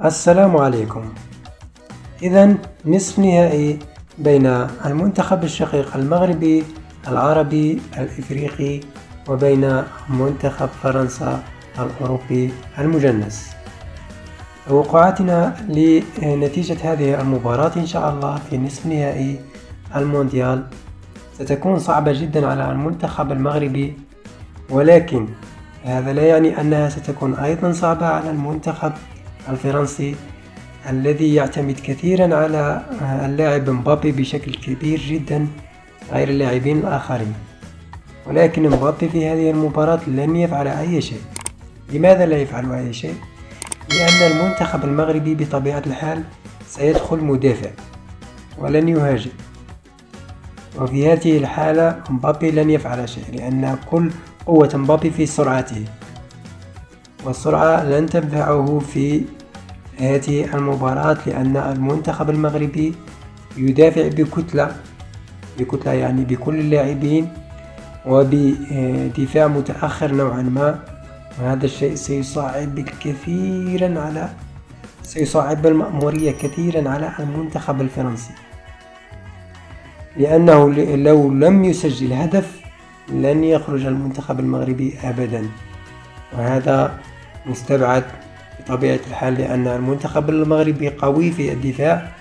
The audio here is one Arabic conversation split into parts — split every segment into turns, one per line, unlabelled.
السلام عليكم. إذن نصف نهائي بين المنتخب الشقيق المغربي العربي الإفريقي وبين منتخب فرنسا الأوروبي المجنس. توقعاتنا لنتيجة هذه المباراة إن شاء الله في نصف نهائي المونديال ستكون صعبة جدا على المنتخب المغربي، ولكن هذا لا يعني أنها ستكون أيضا صعبة على المنتخب الفرنسي الذي يعتمد كثيرا على اللاعب مبابي بشكل كبير جدا غير اللاعبين الآخرين. ولكن مبابي في هذه المباراة لن يفعل أي شيء. لماذا لا يفعل أي شيء؟ لأن المنتخب المغربي بطبيعة الحال سيدخل مدافع ولن يهاجم، وفي هذه الحالة مبابي لن يفعل شيء، لأن كل قوة مبابي في سرعته، والسرعة لن تنفعه في هذه المباراة، لأن المنتخب المغربي يدافع بكتلة يعني بكل اللاعبين وبدفاع متأخر نوعا ما، وهذا الشيء سيصعب المأمورية كثيرا على المنتخب الفرنسي، لأنه لو لم يسجل هدف لن يخرج المنتخب المغربي أبدا، وهذا مستبعد بطبيعة الحال، لأن المنتخب المغربي قوي في الدفاع،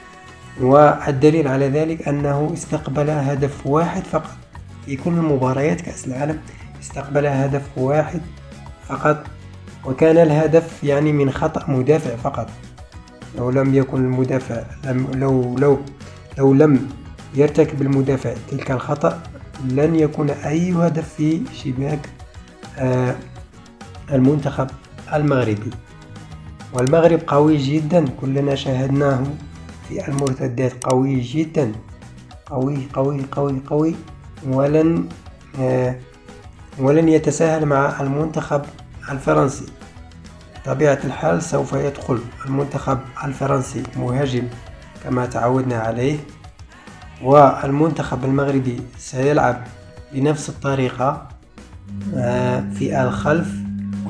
والدليل على ذلك أنه استقبل هدف واحد فقط في كل مباريات كأس العالم، استقبل هدف واحد فقط، وكان الهدف يعني من خطأ مدافع فقط. لو لم يكن المدافع لو لم يرتكب المدافع تلك الخطأ لن يكون أي هدف في شباك المنتخب المغربي. والمغرب قوي جدا، كلنا شاهدناه في المرتدات، قوي جدا، قوي قوي قوي قوي، ولن يتساهل مع المنتخب الفرنسي. بطبيعة الحال سوف يدخل المنتخب الفرنسي مهاجم كما تعودنا عليه، والمنتخب المغربي سيلعب بنفس الطريقة في الخلف،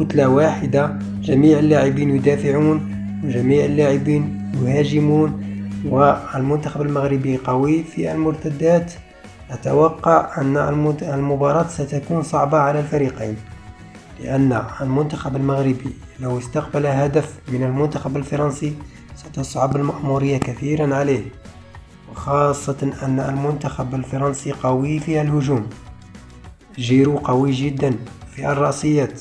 كتلة واحدة، جميع اللاعبين يدافعون وجميع اللاعبين يهاجمون، والمنتخب المغربي قوي في المرتدات. أتوقع أن المباراة ستكون صعبة على الفريقين، لأن المنتخب المغربي لو استقبل هدف من المنتخب الفرنسي ستصعب المأمورية كثيرا عليه، وخاصة أن المنتخب الفرنسي قوي في الهجوم، جيرو قوي جدا في الرأسيات،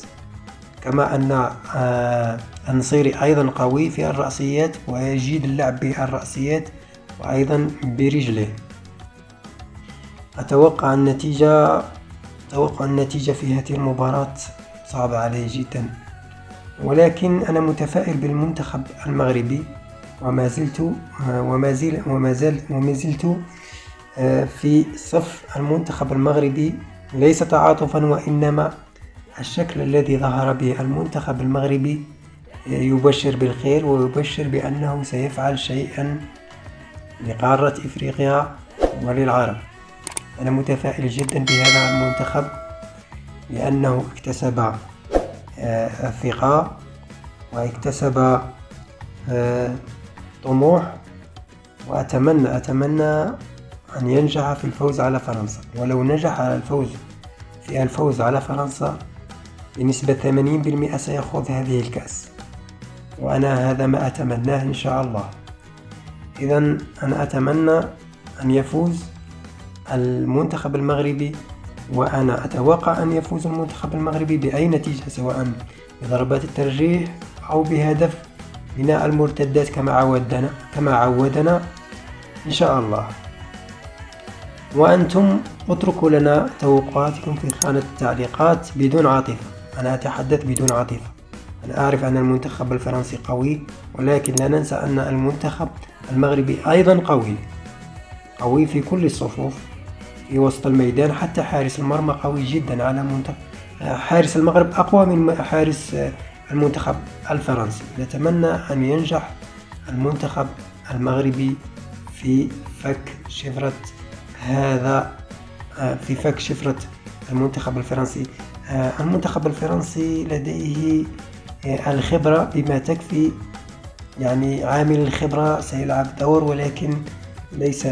كما أن النصيري أيضا قوي في الرأسيات ويجيد اللعب بالرأسيات وأيضا برجله. أتوقع النتيجة في هذه المباراة صعبة عليه جدا، ولكن أنا متفائل بالمنتخب المغربي، وما زلت في صف المنتخب المغربي، ليس تعاطفا وإنما الشكل الذي ظهر به المنتخب المغربي يبشر بالخير، ويبشر بأنه سيفعل شيئا لقارة إفريقيا وللعرب. أنا متفائل جدا بهذا المنتخب، لأنه اكتسب الثقة واكتسب طموح، وأتمنى أن ينجح في الفوز على فرنسا. ولو نجح في الفوز على فرنسا بنسبة 80% سيأخذ هذه الكأس، وأنا هذا ما أتمناه إن شاء الله. إذن أنا أتمنى أن يفوز المنتخب المغربي، وأنا أتوقع أن يفوز المنتخب المغربي بأي نتيجة، سواء بضربات الترجيح أو بهدف من المرتدات كما عودنا إن شاء الله. وأنتم اتركوا لنا توقعاتكم في خانة التعليقات بدون عاطفة. أنا أتحدث بدون عاطفة. أنا أعرف أن المنتخب الفرنسي قوي، ولكن لا ننسى أن المنتخب المغربي أيضا قوي في كل الصفوف، في وسط الميدان، حتى حارس المرمى قوي جدا على منتخب حارس المغرب، أقوى من حارس المنتخب الفرنسي. نتمنى أن ينجح المنتخب المغربي في فك شفرة المنتخب الفرنسي. المنتخب الفرنسي لديه الخبرة بما تكفي يعني عامل الخبرة سيلعب دور، ولكن ليس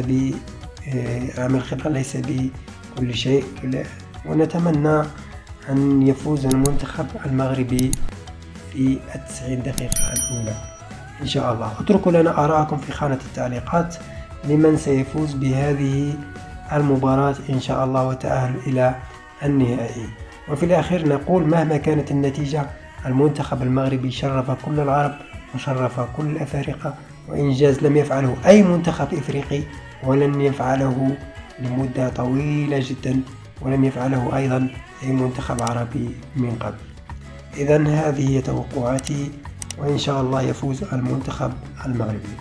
عامل الخبرة ليس بكل شيء. ونتمنى أن يفوز المنتخب المغربي في 90 دقيقة الأولى إن شاء الله. اتركوا لنا آراءكم في خانة التعليقات لمن سيفوز بهذه المباراة إن شاء الله وتأهل إلى النهائي. وفي الأخير نقول مهما كانت النتيجة، المنتخب المغربي شرف كل العرب وشرف كل الأفارقة، وإنجاز لم يفعله أي منتخب إفريقي ولن يفعله لمدة طويلة جدا، ولم يفعله أيضا أي منتخب عربي من قبل. إذن هذه هي توقعاتي، وإن شاء الله يفوز المنتخب المغربي.